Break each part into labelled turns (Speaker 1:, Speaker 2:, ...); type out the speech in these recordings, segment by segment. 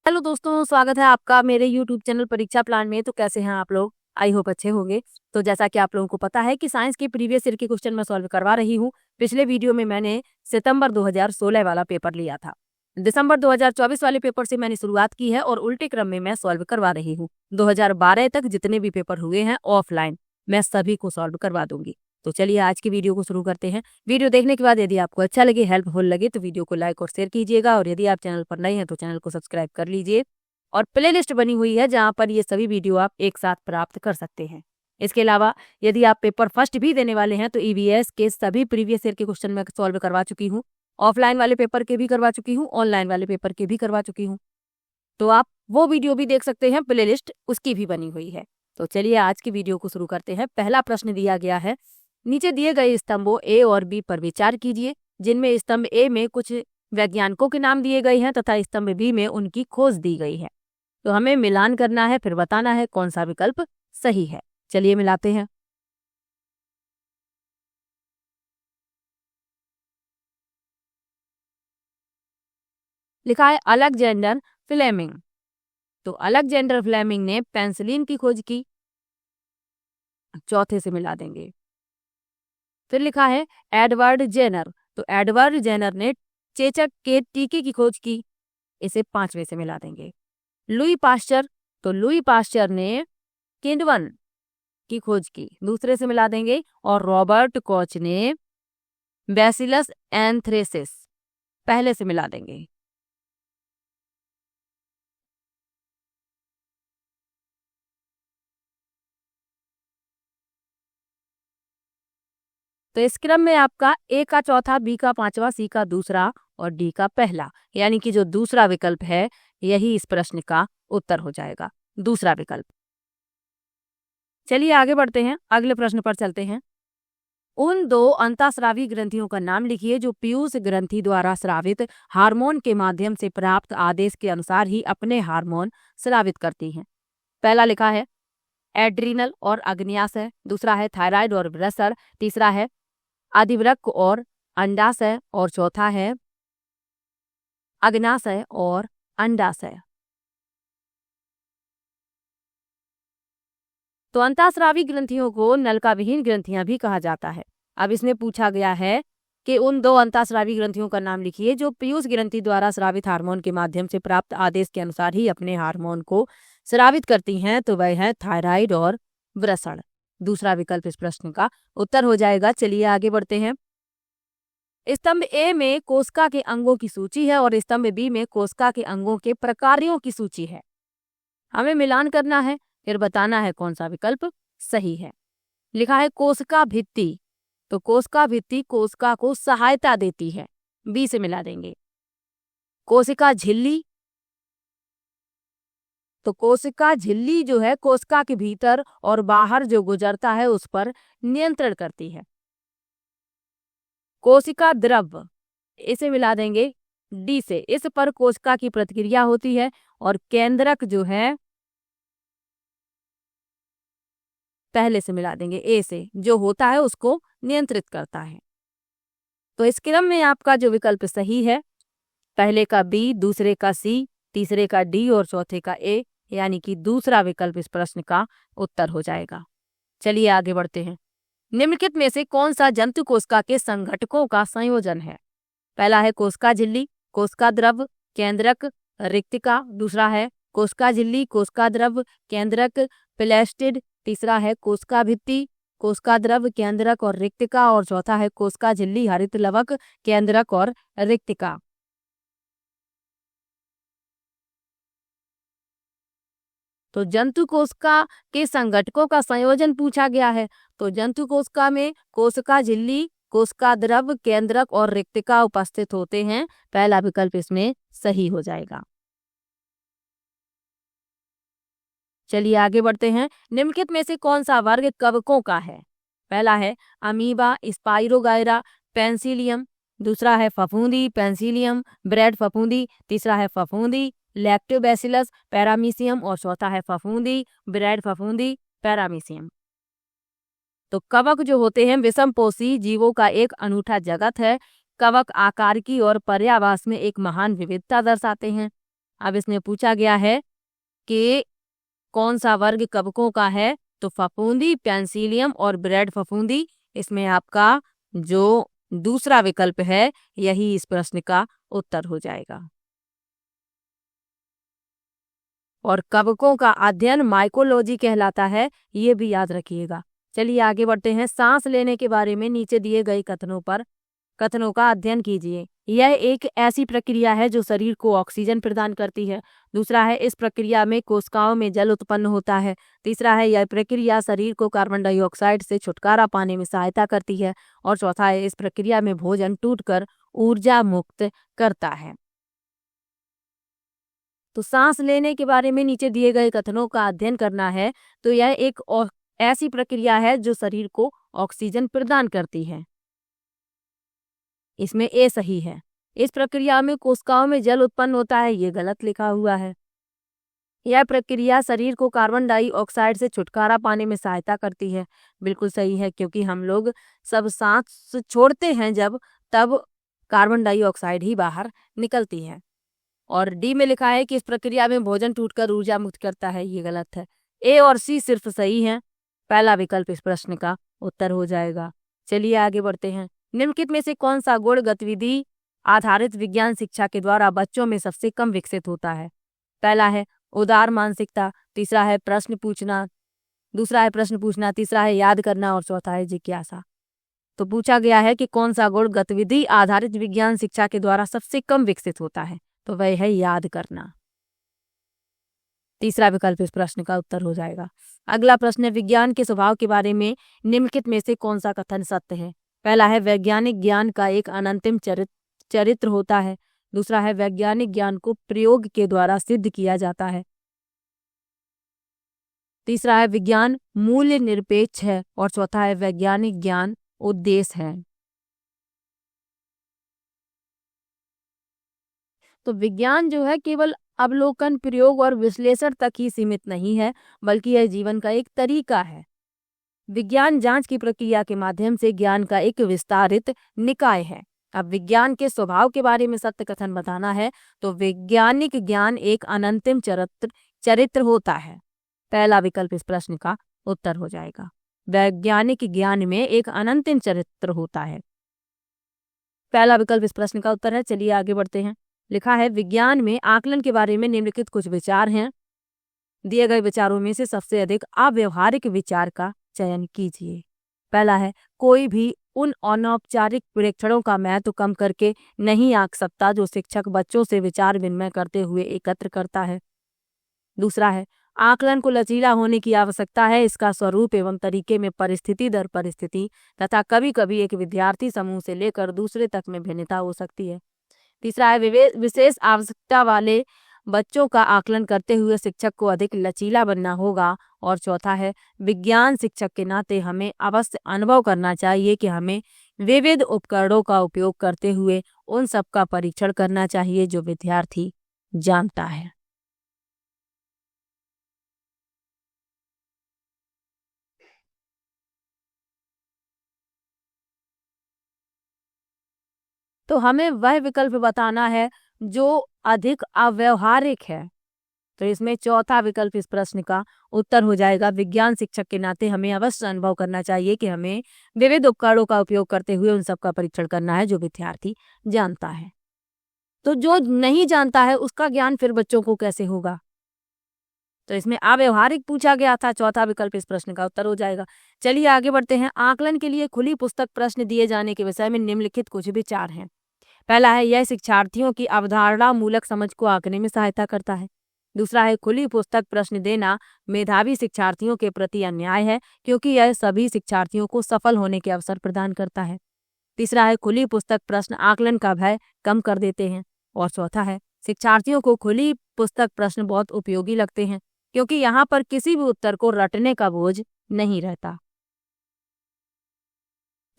Speaker 1: Hello दोस्तों, स्वागत है आपका मेरे यूट्यूब चैनल परीक्षा प्लान में। तो कैसे हैं आप लोग? आई होप अच्छे होंगे। तो जैसा कि आप लोगों को पता है कि साइंस के प्रीवियस ईयर के क्वेश्चन मैं सॉल्व करवा रही हूँ। पिछले वीडियो में मैंने सितंबर 2016 वाला पेपर लिया था। दिसंबर 2024 वाले पेपर से मैंने शुरुआत की है और उल्टे क्रम में मैं सॉल्व करवा रही हूँ। 2012 तक जितने भी पेपर हुए हैं ऑफलाइन, मैं सभी को सॉल्व करवा दूंगी। तो चलिए आज की वीडियो को शुरू करते हैं। वीडियो देखने के बाद यदि आपको अच्छा लगे, हेल्पफुल लगे, तो वीडियो को लाइक और शेयर कीजिएगा। और यदि आप चैनल पर नए हैं तो चैनल को सब्सक्राइब कर लीजिए। और प्लेलिस्ट बनी हुई है जहां पर ये सभी वीडियो आप एक साथ प्राप्त कर सकते हैं। इसके अलावा यदि आप पेपर फर्स्ट भी देने वाले हैं तो ईवीएस के सभी प्रीवियस ईयर के क्वेश्चन मैं सॉल्व करवा चुकी हूँ। ऑफलाइन वाले पेपर के भी करवा चुकी हूँ, ऑनलाइन वाले पेपर के भी करवा चुकी हूँ। तो आप वो वीडियो भी देख सकते हैं, प्लेलिस्ट उसकी भी बनी हुई है। तो चलिए आज की वीडियो को शुरू करते हैं। पहला प्रश्न दिया गया है, नीचे दिए गए स्तंभों ए और बी पर विचार कीजिए, जिनमें स्तंभ ए में कुछ वैज्ञानिकों के नाम दिए गए हैं तथा स्तंभ बी में उनकी खोज दी गई है। तो हमें मिलान करना है, फिर बताना है कौन सा विकल्प सही है। चलिए मिलाते हैं। लिखा है अलेक्जेंडर फ्लेमिंग। तो अलेक्जेंडर फ्लेमिंग ने पेंसिलिन की खोज की, चौथे से मिला देंगे। फिर लिखा है एडवर्ड जेनर। तो एडवर्ड जेनर ने चेचक के टीके की खोज की, इसे पांचवे से मिला देंगे। Louis Pasteur. तो लुई पास्चर ने किण्वन की खोज की, दूसरे से मिला देंगे। और रॉबर्ट कॉच ने बैसिलस एंथ्रेसिस, पहले से मिला देंगे। तो इस क्रम में आपका ए का चौथा, बी का पांचवा, सी का दूसरा और डी का पहला, यानी कि जो दूसरा विकल्प है यही इस प्रश्न का उत्तर हो जाएगा, दूसरा विकल्प। चलिए आगे बढ़ते हैं, अगले प्रश्न पर चलते हैं। उन दो अंतःस्रावी ग्रंथियों का नाम लिखिए जो पीयूष ग्रंथि द्वारा स्रावित हार्मोन के माध्यम से प्राप्त आदेश के अनुसार ही अपने हार्मोन स्रावित करती हैं। पहला लिखा है एड्रीनल और अग्न्याशय, दूसरा है थायराइड और वृषण, तीसरा है आदिवृक्क और अंडाशय और चौथा है अग्नाशय और अंडाशय। तो अंतःस्रावी ग्रंथियों को नलिका विहीन ग्रंथियां भी कहा जाता है। अब इसमें पूछा गया है कि उन दो अंतःस्रावी ग्रंथियों का नाम लिखिए जो पीयूष ग्रंथि द्वारा स्रावित हार्मोन के माध्यम से प्राप्त आदेश के अनुसार ही अपने हार्मोन को स्रावित करती हैं। तो वह है थायराइड और वृषण। दूसरा विकल्प इस प्रश्न का उत्तर हो जाएगा। चलिए आगे बढ़ते हैं। स्तंभ ए में कोशिका के अंगों की सूची है और स्तंभ बी में कोशिका के अंगों के प्रकारों की सूची है। हमें मिलान करना है, फिर बताना है कौन सा विकल्प सही है। लिखा है कोशिका भित्ति। तो कोशिका भित्ति कोशिका को सहायता देती है, बी से मिला देंगे। कोशिका झिल्ली। तो कोशिका झिल्ली जो है कोशिका के भीतर और बाहर जो गुजरता है उस पर नियंत्रण करती है। कोशिका द्रव, इसे मिला देंगे डी से, इस पर कोशिका की प्रतिक्रिया होती है। और केंद्रक जो है पहले से मिला देंगे ए से, जो होता है उसको नियंत्रित करता है। तो इस क्रम में आपका जो विकल्प सही है, पहले का बी, दूसरे का सी, तीसरे का डी और चौथे का ए, यानी कि दूसरा विकल्प इस प्रश्न का उत्तर हो जाएगा। चलिए आगे बढ़ते हैं। निम्नलिखित में से कौन सा जंतु कोशिका के संघटकों का संयोजन है? पहला है कोशिका झिल्ली, कोशिका द्रव, केंद्रक, रिक्तिका, दूसरा है कोशिका झिल्ली, कोशिका द्रव, केंद्रक, प्लेस्टिड, तीसरा है कोशिका भित्ति, कोशिका द्रव, केंद्रक और रिक्तिका और चौथा है कोशिका झिल्ली, हरित लवक, केंद्रक और रिक्तिका। तो जंतु कोशिका के संघटकों का संयोजन पूछा गया है। तो जंतु कोशिका में कोशिका झिल्ली, कोशिका द्रव, केंद्रक और रिक्तिका उपस्थित होते हैं। पहला विकल्प इसमें सही हो जाएगा। चलिए आगे बढ़ते हैं। निम्नलिखित में से कौन सा वर्ग कवकों का है? पहला है अमीबा, स्पाइरोगायरा, पेंसिलियम, दूसरा है फफूंदी, पेंसिलियम, ब्रेड फफूंदी, तीसरा है फफूंदी, लैक्टोबैसिलस, पैरामीसियम और चौथा है फफूंदी, ब्रेड फफूंदी, पैरामीसियम। तो कवक जो होते हैं विषमपोषी जीवों का एक अनूठा जगत है। कवक आकार की और पर्यावास में एक महान विविधता दर्शाते हैं। अब इसमें पूछा गया है कि कौन सा वर्ग कवकों का है, तो फफूंदी, पेंसिलियम और ब्रेड फफूंदी। इसमें आपका जो दूसरा विकल्प है यही इस प्रश्न का उत्तर हो जाएगा। और कवकों का अध्ययन माइकोलॉजी कहलाता है, ये भी याद रखिएगा। चलिए आगे बढ़ते हैं। सांस लेने के बारे में नीचे दिए गए कथनों का अध्ययन कीजिए। यह एक ऐसी प्रक्रिया है जो शरीर को ऑक्सीजन प्रदान करती है। दूसरा है, इस प्रक्रिया में कोशिकाओं में जल उत्पन्न होता है। तीसरा है, यह प्रक्रिया शरीर को कार्बन डाइऑक्साइड से छुटकारा पाने में सहायता करती है। और चौथा है, इस प्रक्रिया में भोजन टूटकर ऊर्जा मुक्त करता है। तो सांस लेने के बारे में नीचे दिए गए कथनों का अध्ययन करना है, तो यह एक ऐसी प्रक्रिया है जो शरीर को ऑक्सीजन प्रदान करती है। इसमें ए सही है। इस प्रक्रिया में कोशिकाओं में जल उत्पन्न होता है, ये गलत लिखा हुआ है। यह प्रक्रिया शरीर को कार्बन डाइऑक्साइड से छुटकारा पाने में सहायता करती है, बिल्कुल सही है, क्योंकि हम लोग सब सांस छोड़ते हैं जब, तब कार्बन डाइऑक्साइड ही बाहर निकलती है। और डी में लिखा है कि इस प्रक्रिया में भोजन टूटकर ऊर्जा मुक्त करता है, ये गलत है। ए और सी सिर्फ सही हैं। पहला विकल्प इस प्रश्न का उत्तर हो जाएगा। चलिए आगे बढ़ते हैं। निम्नलिखित में से कौन सा गुण गतिविधि आधारित विज्ञान शिक्षा के द्वारा बच्चों में सबसे कम विकसित होता है? पहला है उदार मानसिकता, तीसरा है प्रश्न पूछना, दूसरा है प्रश्न पूछना, तीसरा है याद करना और चौथा है जिज्ञासा। तो पूछा गया है कि कौन सा गुण गतिविधि आधारित विज्ञान शिक्षा के द्वारा सबसे कम विकसित होता है, तो वह है याद करना। तीसरा विकल्प इस प्रश्न का उत्तर हो जाएगा। अगला प्रश्न है, विज्ञान के स्वभाव के बारे में निम्नलिखित में से कौन सा कथन सत्य है? पहला है, वैज्ञानिक ज्ञान का एक अनंतिम चरित्र होता है। दूसरा है, वैज्ञानिक ज्ञान को प्रयोग के द्वारा सिद्ध किया जाता है। तीसरा है, विज्ञान मूल्य निरपेक्ष है। और चौथा है, वैज्ञानिक ज्ञान उद्देश्य है। तो विज्ञान जो है केवल अवलोकन, प्रयोग और विश्लेषण तक ही सीमित नहीं है, बल्कि यह जीवन का एक तरीका है। विज्ञान जांच की प्रक्रिया के माध्यम से ज्ञान का एक विस्तारित निकाय है। अब विज्ञान के स्वभाव के बारे में सत्य कथन बताना है, तो वैज्ञानिक ज्ञान एक अनंतिम चरित्र होता है। पहला विकल्प इस प्रश्न का उत्तर हो जाएगा। वैज्ञानिक ज्ञान में एक अनंतिम चरित्र होता है। पहला विकल्प इस प्रश्न का उत्तर है। चलिए आगे बढ़ते हैं। लिखा है, विज्ञान में आकलन के बारे में निम्नलिखित कुछ विचार हैं। दिए गए विचारों में से सबसे अधिक अव्यवहारिक विचार का चयन कीजिए। पहला है, कोई भी उन अनौपचारिक प्रेक्षणों का महत्व कम करके नहीं आंक सकता जो शिक्षक बच्चों से विचार विनिमय करते हुए एकत्र करता है। दूसरा है, आकलन को लचीला होने की आवश्यकता है। इसका स्वरूप एवं तरीके में परिस्थिति दर परिस्थिति तथा कभी कभी एक विद्यार्थी समूह से लेकर दूसरे तक में भिन्नता हो सकती है। तीसरा है, विशेष आवश्यकता वाले बच्चों का आकलन करते हुए शिक्षक को अधिक लचीला बनना होगा। और चौथा है, विज्ञान शिक्षक के नाते हमें अवश्य अनुभव करना चाहिए कि हमें विविध उपकरणों का उपयोग करते हुए उन सब का परीक्षण करना चाहिए जो विद्यार्थी जानता है। तो हमें वह विकल्प बताना है जो अधिक अव्यवहारिक है। तो इसमें चौथा विकल्प इस प्रश्न का उत्तर हो जाएगा। विज्ञान शिक्षक के नाते हमें अवश्य अनुभव करना चाहिए कि हमें विविध उपकरणों का उपयोग करते हुए उन सब का परीक्षण करना है जो विद्यार्थी जानता है। तो जो नहीं जानता है उसका ज्ञान फिर बच्चों को कैसे होगा? तो इसमें अव्यवहारिक पूछा गया था। चौथा विकल्प इस प्रश्न का उत्तर हो जाएगा। चलिए आगे बढ़ते हैं। आकलन के लिए खुली पुस्तक प्रश्न दिए जाने के विषय में निम्नलिखित कुछ विचार हैं। पहला है, यह शिक्षार्थियों की अवधारणा मूलक समझ को आंकने में सहायता करता है। दूसरा है, खुली पुस्तक प्रश्न देना मेधावी शिक्षार्थियों के प्रति अन्याय है, क्योंकि यह सभी शिक्षार्थियों को सफल होने के अवसर प्रदान करता है। तीसरा है, खुली पुस्तक प्रश्न आकलन का भय कम कर देते हैं। और चौथा है, शिक्षार्थियों को खुली पुस्तक प्रश्न बहुत उपयोगी लगते हैं, क्योंकि यहाँ पर किसी भी उत्तर को रटने का बोझ नहीं रहता।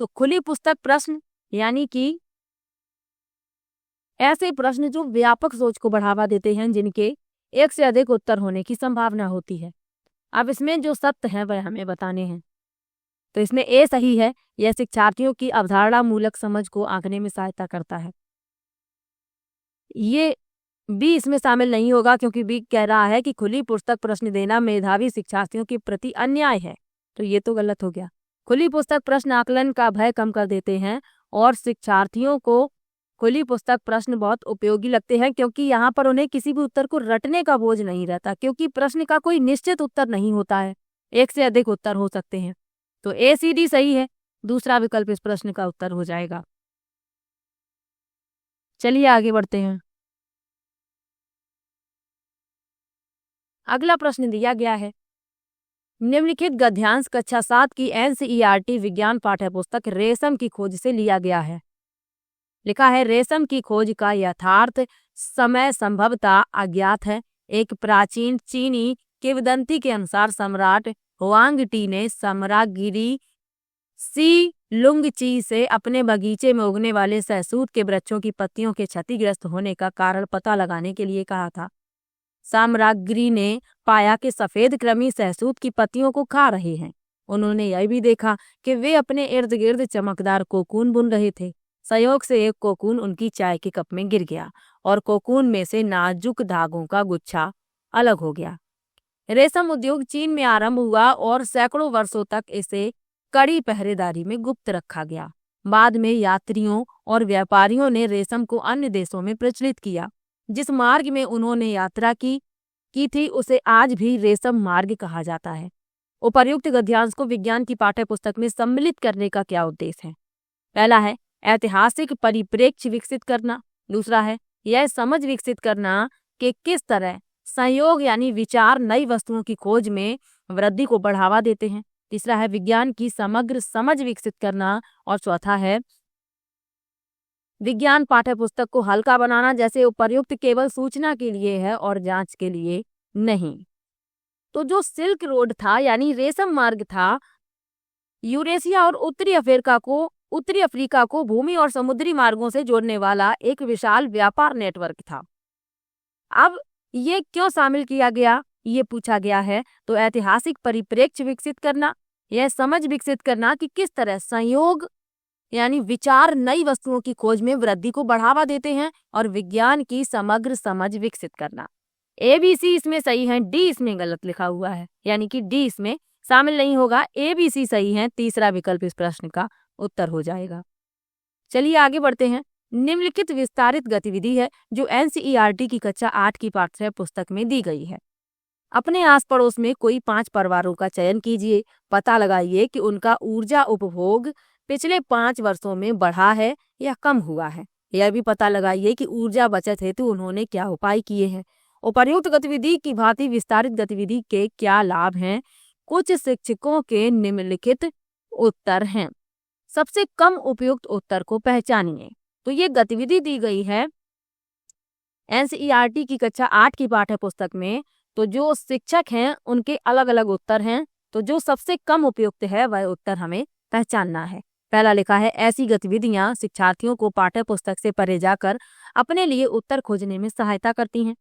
Speaker 1: तो खुली पुस्तक प्रश्न यानी कि ऐसे प्रश्न जो व्यापक सोच को बढ़ावा देते हैं, जिनके एक से अधिक उत्तर होने की संभावना होती है। अब इसमें जो सत्य है वह हमें बताने हैं। तो इसमें ए सही है, यह शिक्षार्थियों की अवधारणा मूलक समझ को आंकने में सहायता करता है। ये बी इसमें शामिल नहीं होगा क्योंकि बी कह रहा है कि खुली पुस्तक प्रश्न देना मेधावी शिक्षार्थियों के प्रति अन्याय है, तो ये तो गलत हो गया। खुली पुस्तक प्रश्न आकलन का भय कम कर देते हैं और शिक्षार्थियों को खुली पुस्तक प्रश्न बहुत उपयोगी लगते हैं क्योंकि यहाँ पर उन्हें किसी भी उत्तर को रटने का बोझ नहीं रहता, क्योंकि प्रश्न का कोई निश्चित उत्तर नहीं होता है, एक से अधिक उत्तर हो सकते हैं। तो ए सी डी सही है, दूसरा विकल्प इस प्रश्न का उत्तर हो जाएगा। चलिए आगे बढ़ते हैं। अगला प्रश्न दिया गया है, निम्नलिखित गद्यांश कक्षा 7 की एनसीईआरटी विज्ञान पाठ्यपुस्तक रेशम की खोज से लिया गया है। लिखा है, रेशम की खोज का यथार्थ समय संभवतः अज्ञात है। एक प्राचीन चीनी किंवदंती के अनुसार सम्राट हुआंग टी ने समरागिरी सी लुंगची से अपने बगीचे में उगने वाले सहसूत के वृक्षों की पत्तियों के क्षतिग्रस्त होने का कारण पता लगाने के लिए कहा था। साम्राज्ञी ने पाया कि सफेद कृमि सहसूत की पत्तियों को खा रहे हैं। उन्होंने यह भी देखा कि वे अपने इर्द गिर्द चमकदार कोकून बुन रहे थे। संयोग से एक कोकून उनकी चाय के कप में गिर गया और कोकून में से नाजुक धागों का गुच्छा अलग हो गया। रेशम उद्योग चीन में आरंभ हुआ और सैकड़ों वर्षों तक इसे कड़ी पहरेदारी में गुप्त रखा गया। बाद में यात्रियों और व्यापारियों ने रेशम को अन्य देशों में प्रचलित किया। जिस मार्ग में उन्होंने यात्रा की थी उसे आज भी रेशम मार्ग कहा जाता है। उपर्युक्त गद्यांश को विज्ञान की पाठ्यपुस्तक में सम्मिलित करने का क्या उद्देश्य है? पहला है ऐतिहासिक परिप्रेक्ष्य विकसित करना। दूसरा है यह समझ विकसित करना कि किस तरह संयोग यानी विचार नई वस्तुओं की खोज में वृद्धि को बढ़ावा देते हैं। तीसरा है विज्ञान की समग्र समझ विकसित करना और चौथा है विज्ञान पाठ्यपुस्तक को हल्का बनाना। जैसे उपर्युक्त केवल सूचना के लिए है और जांच के लिए नहीं। तो जो सिल्क रोड था यानी रेशम मार्ग था, यूरेशिया और उत्तरी अफ्रीका को भूमि और समुद्री मार्गों से जोड़ने वाला एक विशाल व्यापार नेटवर्क था। अब ये क्यों शामिल किया गया, ये पूछा गया है। तो ऐतिहासिक परिप्रेक्ष्य विकसित करना, यह समझ विकसित करना कि किस तरह संयोग यानी विचार नई वस्तुओं की खोज में वृद्धि को बढ़ावा देते हैं, और विज्ञान की समग्र समझ विकसित करना। ABC इसमें सही है, डी इसमें गलत लिखा हुआ है, यानी कि डी इसमें शामिल नहीं होगा। ABC सही है, तीसरा विकल्प इस प्रश्न का उत्तर हो जाएगा। चलिए आगे बढ़ते हैं। निम्नलिखित विस्तारित गतिविधि है जो एनसीईआरटी की कक्षा 8 की पाठ्य पुस्तक में दी गई है। अपने आस पड़ोस में कोई 5 परिवारों का चयन कीजिए। पता लगाइए कि उनका ऊर्जा उपभोग पिछले 5 वर्षों में बढ़ा है या कम हुआ है। यह भी पता लगाइए कि ऊर्जा बचत हेतु उन्होंने क्या उपाय किए हैं। उपर्युक्त गतिविधि की भांति विस्तारित गतिविधि के क्या लाभ हैं? कुछ शिक्षकों के निम्नलिखित उत्तर हैं। सबसे कम उपयुक्त उत्तर को पहचानिए। तो ये गतिविधि दी गई है एनसीईआरटी की कक्षा 8 की पाठ्य पुस्तक में। तो जो शिक्षक हैं उनके अलग अलग उत्तर हैं। तो जो सबसे कम उपयुक्त है वह उत्तर हमें पहचानना है। पहला लिखा है, ऐसी गतिविधियां शिक्षार्थियों को पाठ्य पुस्तक से परे जाकर अपने लिए उत्तर खोजने में सहायता करती हैं।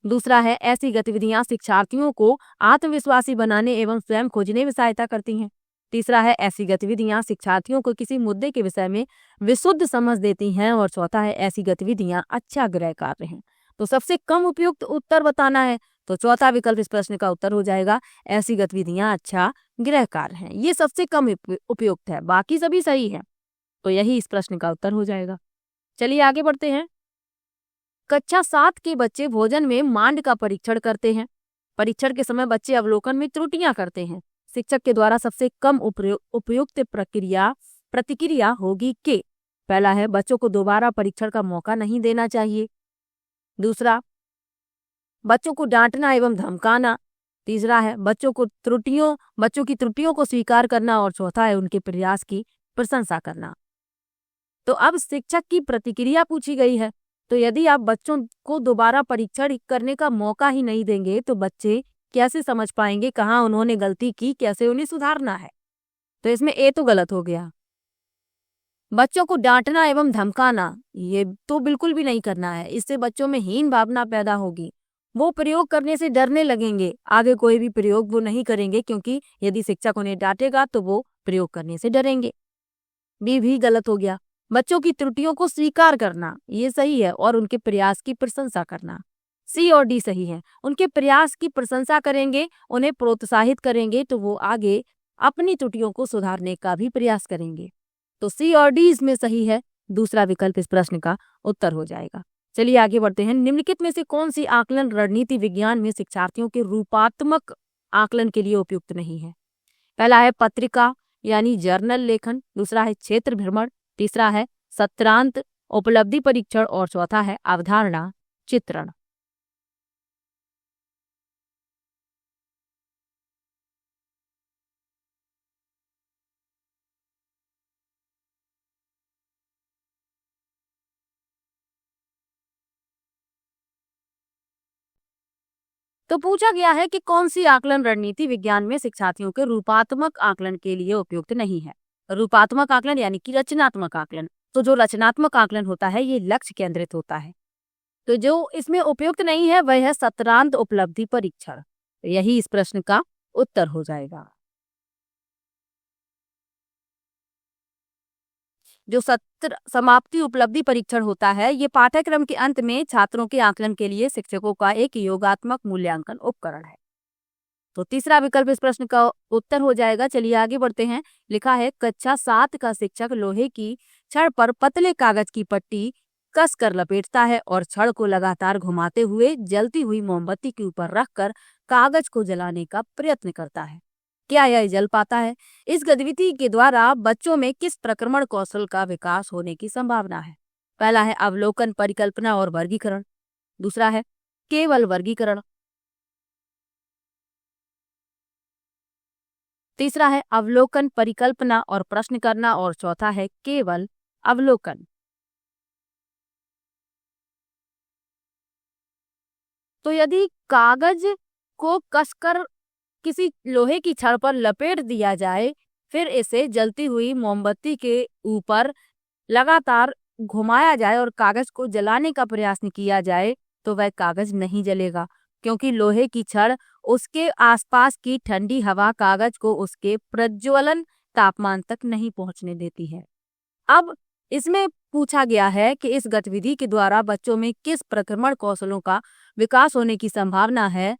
Speaker 1: दूसरा है, ऐसी गतिविधियां शिक्षार्थियों को आत्मविश्वासी बनाने एवं स्वयं खोजने में सहायता करती हैं। तीसरा है, ऐसी गतिविधियां शिक्षार्थियों को किसी मुद्दे के विषय में विशुद्ध समझ देती हैं। और चौथा है, ऐसी गतिविधियां अच्छा गृह कार्य हैं। तो सबसे कम उपयुक्त उत्तर बताना है, तो चौथा विकल्प इस प्रश्न का उत्तर हो जाएगा। ऐसी गतिविधियां अच्छा गृह कार्य हैं, ये सबसे कम उपयुक्त है, बाकी सभी सही है। तो यही इस प्रश्न का उत्तर हो जाएगा। चलिए आगे बढ़ते हैं। कक्षा 7 के बच्चे भोजन में मांड का परीक्षण करते हैं। परीक्षण के समय बच्चे अवलोकन में त्रुटियां करते हैं। शिक्षक के द्वारा सबसे कम उपयुक्त प्रतिक्रिया होगी कि पहला है, बच्चों को दोबारा परीक्षण का मौका नहीं देना चाहिए। दूसरा, बच्चों को डांटना एवं धमकाना। तीसरा है, बच्चों की त्रुटियों को स्वीकार करना। और चौथा है, उनके प्रयास की प्रशंसा करना। तो अब शिक्षक की प्रतिक्रिया पूछी गई है। तो यदि आप बच्चों को दोबारा परीक्षण करने का मौका ही नहीं देंगे तो बच्चे कैसे समझ पाएंगे कहाँ उन्होंने गलती की, कैसे उन्हें सुधारना है। तो इसमें ए तो गलत हो गया। बच्चों को डांटना एवं धमकाना ये तो बिल्कुल भी नहीं करना है, इससे बच्चों में हीन भावना पैदा होगी। वो प्रयोग करने से डरने लगेंगे, आगे कोई भी प्रयोग वो नहीं करेंगे, क्योंकि यदि शिक्षक उन्हें डांटेगा तो वो प्रयोग करने से डरेंगे। बी भी गलत हो गया। बच्चों की त्रुटियों को स्वीकार करना, ये सही है, और उनके प्रयास की प्रशंसा करना। सी और डी सही है। उनके प्रयास की प्रशंसा करेंगे, उन्हें प्रोत्साहित करेंगे तो वो आगे अपनी त्रुटियों को सुधारने का भी प्रयास करेंगे। तो सी और डी इसमें सही है। दूसरा विकल्प इस प्रश्न का उत्तर हो जाएगा। चलिए आगे बढ़ते हैं। निम्नलिखित में से कौन सी आकलन रणनीति विज्ञान में शिक्षार्थियों के रूपात्मक आकलन के लिए उपयुक्त नहीं है? पहला है पत्रिका यानी जर्नल लेखन, दूसरा है क्षेत्र भ्रमण, तीसरा है सत्रांत उपलब्धि परीक्षण और चौथा है अवधारणा चित्रण। तो पूछा गया है कि कौन सी आकलन रणनीति विज्ञान में शिक्षार्थियों के रूपात्मक आकलन के लिए उपयुक्त नहीं है। रूपात्मक आकलन यानी कि रचनात्मक आकलन। तो जो रचनात्मक आकलन होता है ये लक्ष्य केंद्रित होता है। तो जो इसमें उपयुक्त नहीं है वह है सत्रांत उपलब्धि परीक्षण। यही इस प्रश्न का उत्तर हो जाएगा। जो सत्र समाप्ति उपलब्धि परीक्षण होता है ये पाठ्यक्रम के अंत में छात्रों के आकलन के लिए शिक्षकों का एक योगात्मक मूल्यांकन उपकरण है। तो तीसरा विकल्प इस प्रश्न का उत्तर हो जाएगा। चलिए आगे बढ़ते हैं। लिखा है कक्षा 7 का शिक्षक लोहे की छड़ पर पतले कागज की पट्टी कस कर लपेटता है और छड़ को लगातार घुमाते हुए जलती हुई मोमबत्ती के ऊपर रखकर कागज को जलाने का प्रयत्न करता है। क्या यह जल पाता है? इस गतिविधि के द्वारा बच्चों में किस प्रक्रमण कौशल का विकास होने की संभावना है? पहला है अवलोकन परिकल्पना और वर्गीकरण, दूसरा है केवल वर्गीकरण, तीसरा है अवलोकन परिकल्पना और प्रश्न करना और चौथा है केवल अवलोकन। तो यदि कागज को कसकर किसी लोहे की छड़ पर लपेट दिया जाए फिर इसे जलती हुई मोमबत्ती के ऊपर लगातार घुमाया जाए और कागज को जलाने का प्रयास किया जाए तो वह कागज नहीं जलेगा, क्योंकि लोहे की छड़ उसके आसपास की ठंडी हवा कागज को उसके प्रज्वलन तापमान तक नहीं पहुंचने देती है। अब इसमें पूछा गया है कि इस गतिविधि के द्वारा बच्चों में किस प्रक्रमण कौशलों का विकास होने की संभावना है।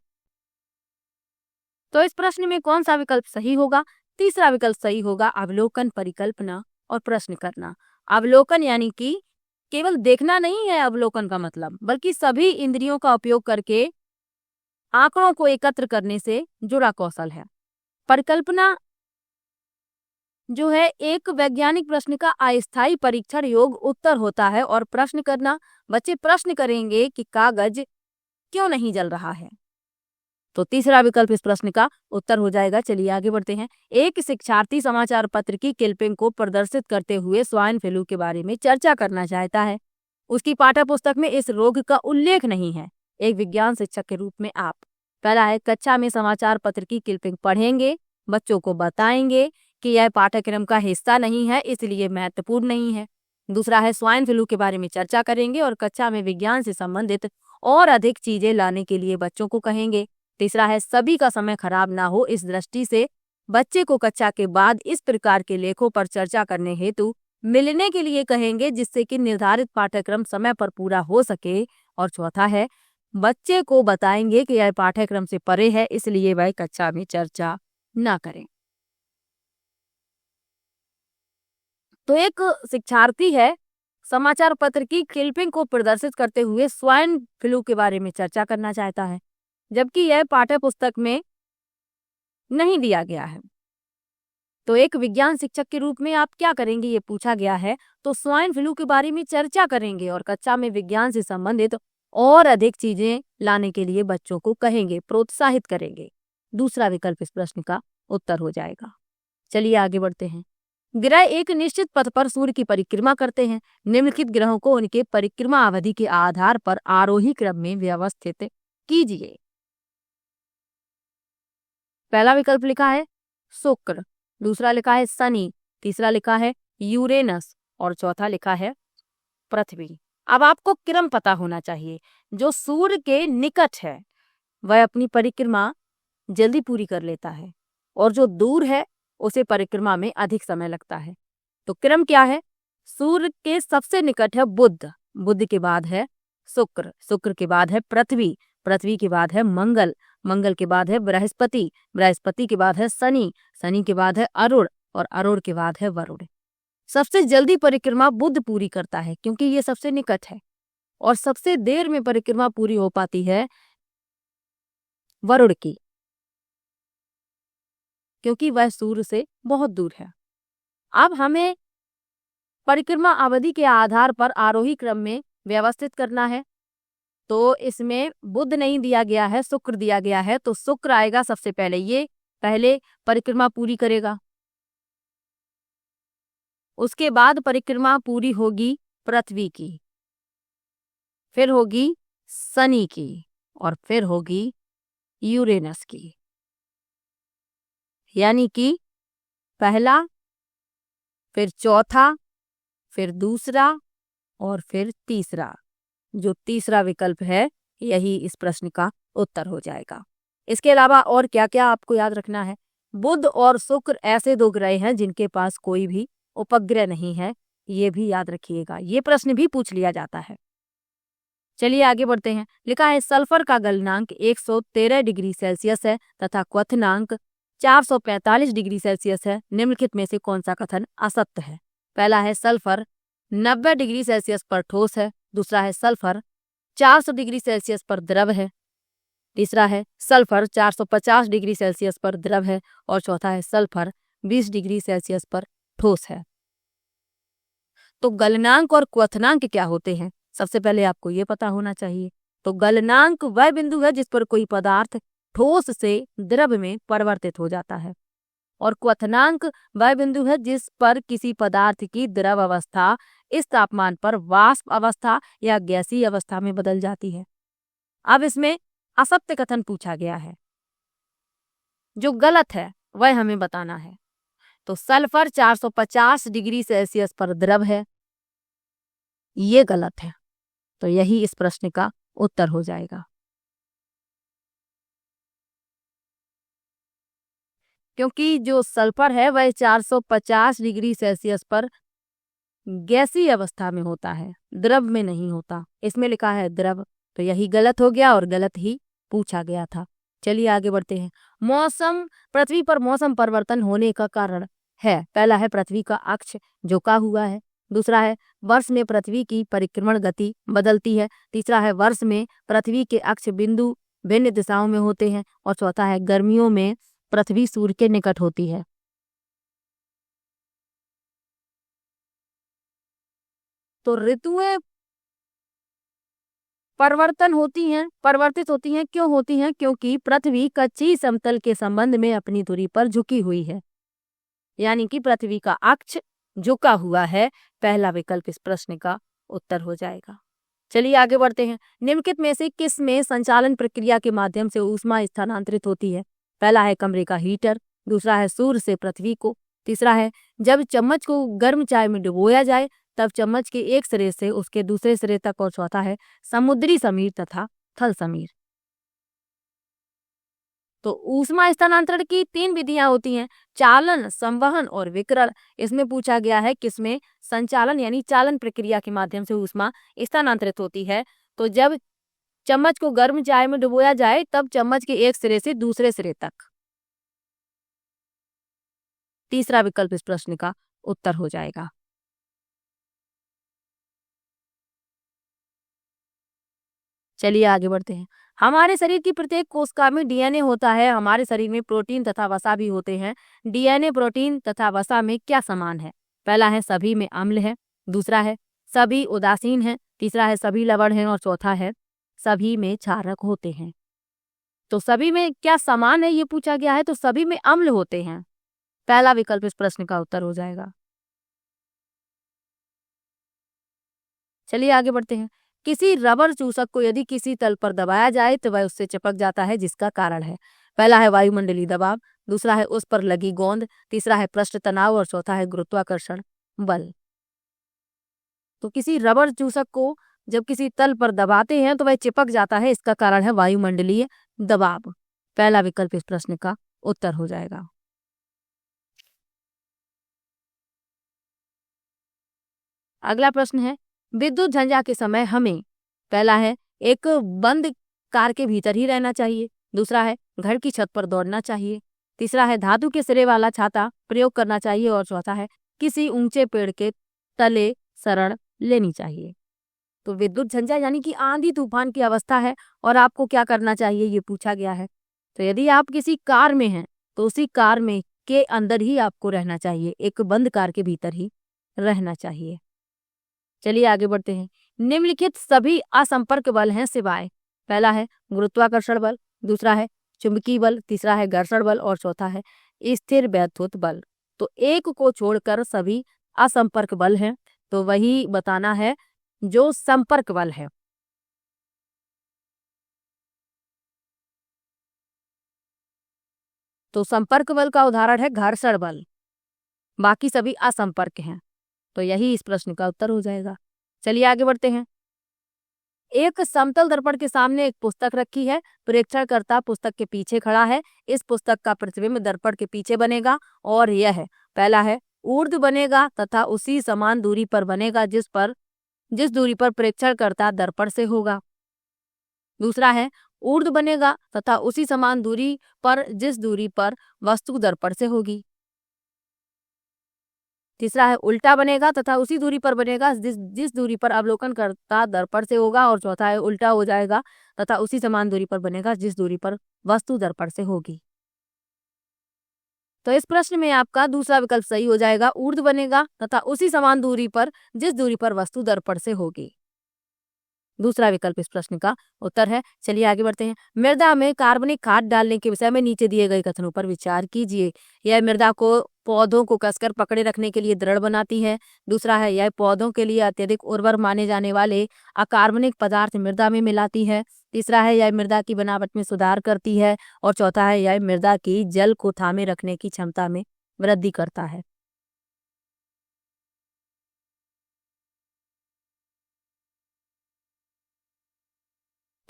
Speaker 1: तो इस प्रश्न में कौन सा विकल्प सही होगा? तीसरा विकल्प सही होगा, अवलोकन परिकल्पना और प्रश्न करना। अवलोकन यानी कि केवल देखना नहीं है अवलोकन का मतलब, बल्कि सभी इंद्रियों का उपयोग करके आंकड़ों को एकत्र करने से जुड़ा कौशल है। परिकल्पना जो है एक वैज्ञानिक प्रश्न का अस्थायी परीक्षण योग उत्तर होता है और प्रश्न करना बच्चे प्रश्न करेंगे कि कागज क्यों नहीं जल रहा है। तो तीसरा विकल्प इस प्रश्न का उत्तर हो जाएगा। चलिए आगे बढ़ते हैं। एक शिक्षार्थी समाचार पत्र की क्लिपिंग को प्रदर्शित करते हुए स्वाइन फ्लू के बारे में चर्चा करना चाहता है। उसकी पाठ्य पुस्तक में इस रोग का उल्लेख नहीं है। एक विज्ञान शिक्षक के रूप में आप पहला है कक्षा में समाचार पत्र की क्लिपिंग पढ़ेंगे, बच्चों को बताएंगे कि यह पाठ्यक्रम का हिस्सा नहीं है इसलिए महत्वपूर्ण नहीं है। दूसरा है स्वाइन फ्लू के बारे में चर्चा करेंगे और कक्षा में विज्ञान से संबंधित और अधिक चीजें लाने के लिए बच्चों को कहेंगे। तीसरा है सभी का समय खराब ना हो इस दृष्टि से बच्चे को कक्षा के बाद इस प्रकार के लेखों पर चर्चा करने हेतु मिलने के लिए कहेंगे जिससे कि निर्धारित पाठ्यक्रम समय पर पूरा हो सके। और चौथा है बच्चे को बताएंगे कि यह पाठ्यक्रम से परे है इसलिए वह कक्षा में चर्चा ना करें। तो एक शिक्षार्थी है समाचार पत्र की क्लिपिंग को प्रदर्शित करते हुए स्वाइन फ्लू के बारे में चर्चा करना चाहता है, जबकि यह पाठ्य पुस्तक में नहीं दिया गया है। तो एक विज्ञान शिक्षक के रूप में आप क्या करेंगे ये पूछा गया है। तो स्वाइन फ्लू के बारे में चर्चा करेंगे और कक्षा में विज्ञान से संबंधित और अधिक चीजें लाने के लिए बच्चों को कहेंगे, प्रोत्साहित करेंगे। दूसरा विकल्प इस प्रश्न का उत्तर हो जाएगा। चलिए आगे बढ़ते हैं। ग्रह एक निश्चित पथ पर सूर्य की परिक्रमा करते हैं। निम्नलिखित ग्रहों को उनके परिक्रमा अवधि के आधार पर आरोही क्रम में व्यवस्थित कीजिए। पहला विकल्प लिखा है शुक्र, दूसरा लिखा है शनि, तीसरा लिखा है यूरेनस और चौथा लिखा है पृथ्वी। अब आपको क्रम पता होना चाहिए। जो सूर्य के निकट है वह अपनी परिक्रमा जल्दी पूरी कर लेता है और जो दूर है उसे परिक्रमा में अधिक समय लगता है। तो क्रम क्या है? सूर्य के सबसे निकट है बुध, बुध के बाद है शुक्र, शुक्र के बाद है पृथ्वी, पृथ्वी के बाद है मंगल, मंगल के बाद है बृहस्पति, बृहस्पति के बाद है शनि, शनि के बाद है अरुण और अरुण के बाद है वरुण। सबसे जल्दी परिक्रमा बुध पूरी करता है क्योंकि ये सबसे निकट है, और सबसे देर में परिक्रमा पूरी हो पाती है वरुण की, क्योंकि वह सूर्य से बहुत दूर है। अब हमें परिक्रमा अवधि के आधार पर आरोही क्रम में व्यवस्थित करना है। तो इसमें बुध नहीं दिया गया है, शुक्र दिया गया है, तो शुक्र आएगा सबसे पहले। ये पहले परिक्रमा पूरी करेगा, उसके बाद परिक्रमा पूरी होगी पृथ्वी की, फिर होगी शनि की और फिर होगी यूरेनस की। यानी कि पहला, फिर चौथा, फिर दूसरा और फिर तीसरा। जो तीसरा विकल्प है यही इस प्रश्न का उत्तर हो जाएगा। इसके अलावा और क्या क्या आपको याद रखना है? बुध और शुक्र ऐसे दो ग्रह हैं जिनके पास कोई भी उपग्रह नहीं है, ये भी याद रखिएगा, ये प्रश्न भी पूछ लिया जाता है। चलिए आगे बढ़ते हैं। लिखा है सल्फर का गलनांक 113 डिग्री सेल्सियस है तथा क्वथनांक 445 डिग्री सेल्सियस है। निम्नलिखित में से कौन सा कथन असत्य है? पहला है सल्फर 90 डिग्री सेल्सियस पर ठोस है, दूसरा है सल्फर 400 डिग्री सेल्सियस पर द्रव है, तीसरा है सल्फर 450 डिग्री सेल्सियस पर द्रव है और चौथा है सल्फर 20 डिग्री सेल्सियस पर ठोस है। तो गलनांक और क्वथनांक क्या होते हैं? सबसे पहले आपको ये पता होना चाहिए। तो गलनांक वह बिंदु है जिस पर कोई पदार्थ ठोस से द्रव में परिवर्तित हो जाता है, और क्वथनांक वह बिंदु है जिस पर किसी पदार्थ की द्रव अवस्था इस तापमान पर वाष्प अवस्था या गैसीय अवस्था में बदल जाती है। अब इसमें असत्य कथन पूछा गया है, जो गलत है वह हमें बताना है। तो सल्फर 450 डिग्री सेल्सियस पर द्रव है, ये गलत है, तो यही इस प्रश्न का उत्तर हो जाएगा। क्योंकि जो सल्फर है वह 450 डिग्री सेल्सियस पर गैसीय अवस्था में होता है, द्रव में नहीं होता। इसमें लिखा है द्रव, तो यही गलत हो गया और गलत ही पूछा गया था। चलिए आगे बढ़ते हैं। मौसम, पृथ्वी पर मौसम परिवर्तन होने का कारण है। पहला है पृथ्वी का अक्ष झुका हुआ है, दूसरा है वर्ष में पृथ्वी की परिक्रमण गति बदलती है, तीसरा है वर्ष में पृथ्वी के अक्ष बिंदु भिन्न दिशाओं में होते हैं और चौथा है गर्मियों में पृथ्वी सूर्य के निकट होती है। तो ऋतुएं परिवर्तित होती हैं, क्यों होती हैं? क्योंकि पृथ्वी कच्ची समतल के संबंध में अपनी धुरी पर झुकी हुई है, यानी कि पृथ्वी का अक्ष झुका हुआ है। पहला विकल्प इस प्रश्न का उत्तर हो जाएगा। चलिए आगे बढ़ते हैं। निम्नलिखित में से किस में संचालन प्रक्रिया के माध्यम से ऊष्मा स्थानांतरित होती है? पहला है कमरे का हीटर, दूसरा है सूर्य से पृथ्वी को, तीसरा है जब चम्मच को गर्म चाय में डुबोया जाए तब चम्मच के एक सिरे से उसके दूसरे सिरे तक, और चौथा है समुद्री समीर तथा थल समीर। तो ऊष्मा स्थानांतरण की 3 विधियां होती हैं, चालन, संवहन और विकिरण। इसमें पूछा गया है किसमें संचालन यानी चालन प्रक्रिया के माध्यम से ऊष्मा स्थानांतरित होती है। तो जब चम्मच को गर्म चाय में डुबोया जाए तब चम्मच के एक सिरे से दूसरे सिरे तक। तीसरा विकल्प इस प्रश्न का उत्तर हो जाएगा। चलिए आगे बढ़ते हैं। हमारे शरीर की प्रत्येक कोशिका में डीएनए होता है। हमारे शरीर में प्रोटीन तथा वसा भी होते हैं। डीएनए, प्रोटीन तथा वसा में क्या समान है? पहला है सभी में अम्ल है, दूसरा है सभी उदासीन है, तीसरा है सभी लवण है और चौथा है सभी में क्षारक होते हैं। तो सभी में क्या समान है ये पूछा गया है, तो सभी में अम्ल होते हैं। पहला विकल्प इस प्रश्न का उत्तर हो जाएगा। चलिए आगे बढ़ते हैं। किसी रबर चूसक को यदि किसी तल पर दबाया जाए तो वह उससे चिपक जाता है, जिसका कारण है? पहला है वायुमंडलीय दबाव, दूसरा है उस पर लगी गोंद, तीसरा है पृष्ठ तनाव और चौथा है गुरुत्वाकर्षण बल। तो किसी रबर चूसक को जब किसी तल पर दबाते हैं तो वह चिपक जाता है, इसका कारण है वायुमंडलीय दबाव। पहला विकल्प इस प्रश्न का उत्तर हो जाएगा। अगला प्रश्न है, विद्युत झंझा के समय हमें, पहला है एक बंद कार के भीतर ही रहना चाहिए, दूसरा है घर की छत पर दौड़ना चाहिए, तीसरा है धातु के सिरे वाला छाता प्रयोग करना चाहिए और चौथा है किसी ऊंचे पेड़ के तले शरण लेनी चाहिए। तो विद्युत झंझा यानी कि आंधी तूफान की अवस्था है और आपको क्या करना चाहिए ये पूछा गया है। तो यदि आप किसी कार में हैं तो उसी कार में के अंदर ही आपको रहना चाहिए, एक बंद कार के भीतर ही रहना चाहिए। चलिए आगे बढ़ते हैं। निम्नलिखित सभी असंपर्क बल हैं सिवाय, पहला है गुरुत्वाकर्षण बल, दूसरा है चुंबकीय बल, तीसरा है घर्षण बल और चौथा है स्थिर वैद्युत बल। तो एक को छोड़कर सभी असंपर्क बल हैं, तो वही बताना है जो संपर्क बल है। तो संपर्क बल का उदाहरण है घर्षण बल, बाकी सभी असंपर्क हैं। तो यही इस प्रश्न का उत्तर हो जाएगा। चलिए आगे बढ़ते हैं। एक समतल दर्पण के सामने एक पुस्तक रखी है, परीक्षणकर्ता पुस्तक के पीछे खड़ा है, इस पुस्तक का प्रतिबिंब दर्पण के पीछे बनेगा और यह है, पहला है ऊर्ध्व बनेगा तथा उसी समान दूरी पर बनेगा जिस दूरी पर परीक्षणकर्ता दर्पण से होगा, दूसरा है ऊर्ध्व बनेगा तथा उसी समान दूरी पर जिस दूरी पर वस्तु दर्पण से होगी, तीसरा है उल्टा बनेगा तथा उसी दूरी पर बनेगा जिस दूरी पर अवलोकनकर्ता दर्पण से होगा और चौथा है उल्टा हो जाएगा तथा उसी समान दूरी पर बनेगा जिस दूरी पर वस्तु दर्पण से होगी। तो इस प्रश्न में आपका दूसरा विकल्प सही हो जाएगा, ऊर्ध्व बनेगा तथा उसी समान दूरी पर जिस दूरी पर वस्तु दर्पण से होगी। दूसरा विकल्प इस प्रश्न का उत्तर है। चलिए आगे बढ़ते हैं। मृदा में कार्बनिक खाद डालने के विषय में नीचे दिए गए कथनों पर विचार कीजिए। यह मृदा को पौधों को कसकर पकड़े रखने के लिए दृढ़ बनाती है, दूसरा है यह पौधों के लिए अत्यधिक उर्वर माने जाने वाले अकार्बनिक पदार्थ मृदा में मिलाती है, तीसरा है यह मृदा की बनावट में सुधार करती है और चौथा है यह मृदा की जल को थामे रखने की क्षमता में वृद्धि करता है।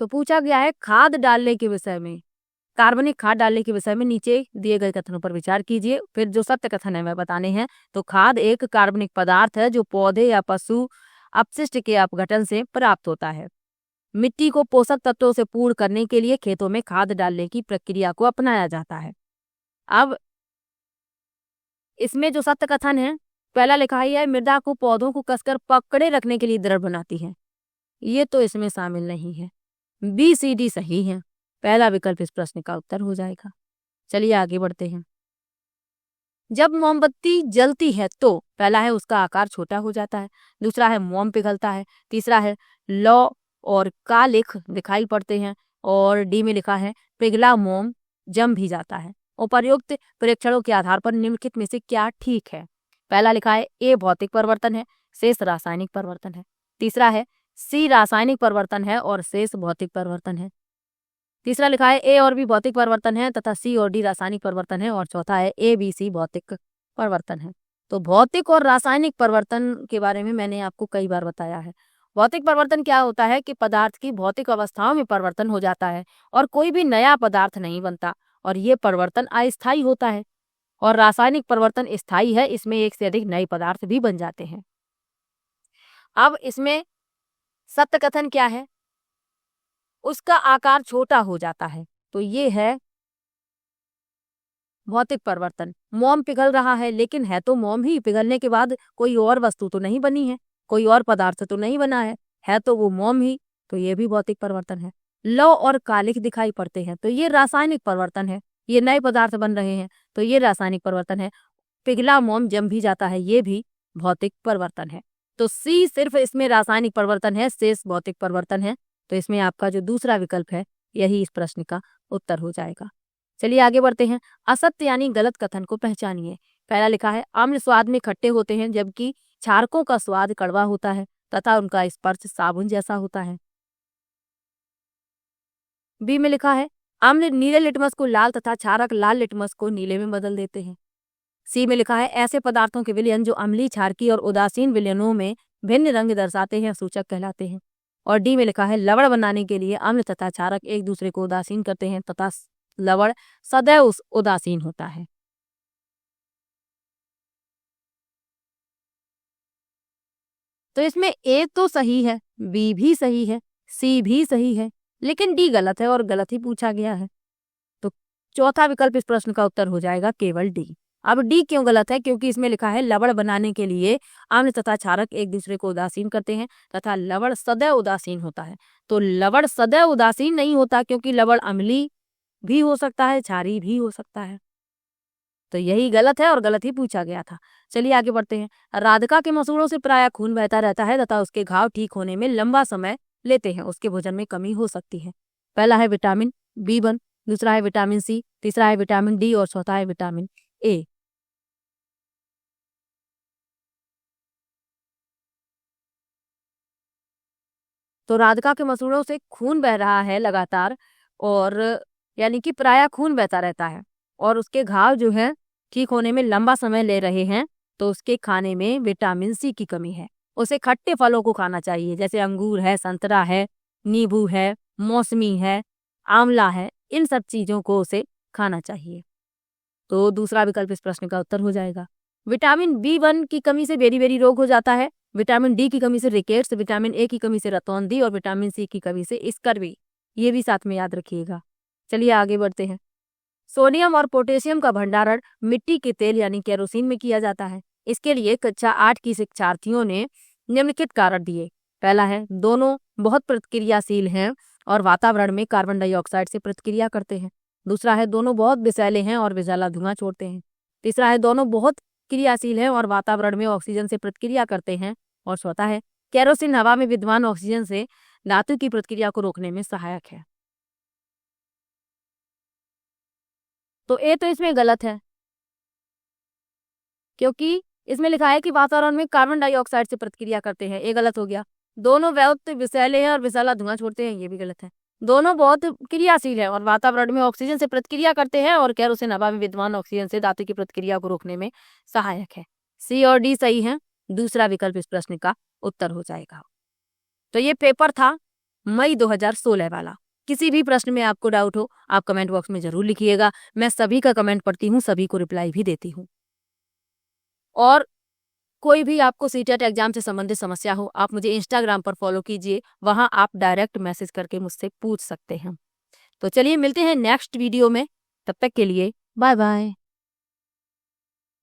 Speaker 1: तो पूछा गया है खाद डालने के विषय में, कार्बनिक खाद डालने के विषय में नीचे दिए गए कथनों पर विचार कीजिए, फिर जो सत्य कथन है वह बताने हैं। तो खाद एक कार्बनिक पदार्थ है जो पौधे या पशु अपशिष्ट के अपघटन से प्राप्त होता है। मिट्टी को पोषक तत्वों से पूर्ण करने के लिए खेतों में खाद डालने की प्रक्रिया को अपनाया जाता है। अब इसमें जो सत्य कथन है, पहला लिखा है मृदा को पौधों को कसकर पकड़े रखने के लिए दृढ़ बनाती है, ये तो इसमें शामिल नहीं है। बी सी डी सही है, पहला विकल्प इस प्रश्न का उत्तर हो जाएगा। चलिए आगे बढ़ते हैं। जब मोमबत्ती जलती है तो पहला है उसका आकार छोटा हो जाता है, दूसरा है मोम पिघलता है, तीसरा है लौ और कालिख दिखाई पड़ते हैं और डी में लिखा है पिघला मोम जम भी जाता है। उपर्युक्त परीक्षणों के आधार पर निम्नलिखित में से क्या ठीक है? पहला लिखा है ए भौतिक परिवर्तन है, शेष रासायनिक परिवर्तन है, तीसरा है सी रासायनिक परिवर्तन है और शेष भौतिक परिवर्तन है, तीसरा लिखा है ए और बी भौतिक परिवर्तन है तथा सी और डी रासायनिक परिवर्तन है और चौथा है ए बी सी भौतिक परिवर्तन है। तो भौतिक और रासायनिक परिवर्तन के बारे में मैंने आपको कई बार बताया है। भौतिक परिवर्तन क्या होता है कि पदार्थ की भौतिक अवस्थाओं में परिवर्तन हो जाता है और कोई भी नया पदार्थ नहीं बनता और ये परिवर्तन अस्थायी होता है। और रासायनिक परिवर्तन स्थायी है, इसमें एक से अधिक नए पदार्थ भी बन जाते हैं। अब इसमें सत्य कथन क्या है? उसका आकार छोटा हो जाता है, तो ये है भौतिक परिवर्तन। मोम पिघल रहा है लेकिन है तो मोम ही, पिघलने के बाद कोई और वस्तु तो नहीं बनी है, कोई और पदार्थ तो नहीं बना है तो वो मोम ही, तो ये भी भौतिक परिवर्तन है। लौ और कालिख दिखाई पड़ते हैं तो ये रासायनिक परिवर्तन है, ये नए पदार्थ बन रहे हैं तो ये रासायनिक परिवर्तन है। पिघला मोम जम भी जाता है, ये भी भौतिक परिवर्तन है। तो सी सिर्फ इसमें रासायनिक परिवर्तन है, शेष भौतिक परिवर्तन है। तो इसमें आपका जो दूसरा विकल्प है यही इस प्रश्न का उत्तर हो जाएगा। चलिए आगे बढ़ते हैं। असत्य यानी गलत कथन को पहचानिए। पहला लिखा है आम्ल स्वाद में खट्टे होते हैं जबकि क्षारकों का स्वाद कड़वा होता है तथा उनका स्पर्श साबुन जैसा होता है। बी में लिखा है अम्ल नीले लिटमस को लाल तथा क्षारक लाल लिटमस को नीले में बदल देते हैं। सी में लिखा है ऐसे पदार्थों के विलयन जो अम्लीय, क्षारकीय और उदासीन विलयनों में भिन्न रंग दर्शाते हैं सूचक कहलाते हैं। और डी में लिखा है लवण बनाने के लिए अम्ल तथा क्षारक एक दूसरे को उदासीन करते हैं तथा लवण सदैव उदासीन होता है। तो इसमें ए तो सही है, बी भी सही है, सी भी सही है, लेकिन डी गलत है और गलत ही पूछा गया है। तो चौथा विकल्प इस प्रश्न का उत्तर हो जाएगा केवल डी। अब डी क्यों गलत है? क्योंकि इसमें लिखा है लवण बनाने के लिए अम्ल तथा क्षारक एक दूसरे को उदासीन करते हैं तथा लवण सदैव उदासीन होता है। तो लवण सदैव उदासीन नहीं होता, क्योंकि लवण अम्लीय भी हो सकता है, क्षारीय भी हो सकता है। तो यही गलत है और गलत ही पूछा गया था। चलिए आगे बढ़ते हैं। राधिका के मसूड़ों से प्रायः खून बहता रहता है तथा उसके घाव ठीक होने में लंबा समय लेते हैं। उसके भोजन में कमी हो सकती है। पहला है विटामिन B1, दूसरा है विटामिन सी, तीसरा है विटामिन डी और चौथा है विटामिन ए। तो राधिका के मसूड़ों से खून बह रहा है लगातार, और यानी कि प्रायः खून बहता रहता है, और उसके घाव जो है ठीक होने में लंबा समय ले रहे हैं। तो उसके खाने में विटामिन सी की कमी है। उसे खट्टे फलों को खाना चाहिए, जैसे अंगूर है, संतरा है, नींबू है, मौसमी है, आंवला है। इन सब चीजों को उसे खाना चाहिए। तो दूसरा विकल्प इस प्रश्न का उत्तर हो जाएगा। विटामिन B1 की कमी से बेरी-बेरी रोग हो जाता है, विटामिन डी की कमी से रिकेट्स, विटामिन ए की कमी से रतौंधी और विटामिन सी की कमी से स्कर्वी। ये भी साथ में याद रखिएगा। चलिए आगे बढ़ते हैं। सोडियम और पोटेशियम का भंडारण मिट्टी के तेल यानी केरोसिन में किया जाता है। इसके लिए कक्षा 8 की शिक्षार्थियों ने निम्नलिखित कारण दिए। पहला है, दोनों बहुत प्रतिक्रियाशील हैं और वातावरण में कार्बन डाइऑक्साइड से प्रतिक्रिया करते हैं। दूसरा है, दोनों बहुत विषैले हैं और विषैला धुआं छोड़ते हैं। तीसरा है, दोनों बहुत क्रियाशील हैं और वातावरण में ऑक्सीजन से प्रतिक्रिया करते हैं। और चौथा है, केरोसिन हवा में विद्यमान ऑक्सीजन से धातु की प्रतिक्रिया को रोकने में सहायक है। तो ए तो इसमें गलत है, क्योंकि इसमें लिखा है कि वातावरण में कार्बन डाइऑक्साइड से प्रतिक्रिया करते हैं। ए गलत हो गया। दोनों बहुत विषैले हैं और विषैला धुआं छोड़ते हैं। ये भी गलत है। दोनों बहुत क्रियाशील है और वातावरण में ऑक्सीजन से प्रतिक्रिया करते हैं, और केरोसिन हवा में विद्यमान ऑक्सीजन से धातु की प्रतिक्रिया को रोकने में सहायक है। सी और डी सही है। दूसरा विकल्प इस प्रश्न का उत्तर हो जाएगा। तो ये पेपर था मई 2016 वाला। किसी भी प्रश्न में आपको डाउट हो, आप कमेंट बॉक्स में जरूर लिखिएगा। मैं सभी का कमेंट पढ़ती हूँ, सभी को रिप्लाई भी देती हूँ। और कोई भी आपको सीटेट एग्जाम से संबंधित समस्या हो, आप मुझे इंस्टाग्राम पर फॉलो कीजिए। वहां आप डायरेक्ट मैसेज करके मुझसे पूछ सकते हैं। तो चलिए मिलते हैं नेक्स्ट वीडियो में। तब तक के लिए बाय बाय।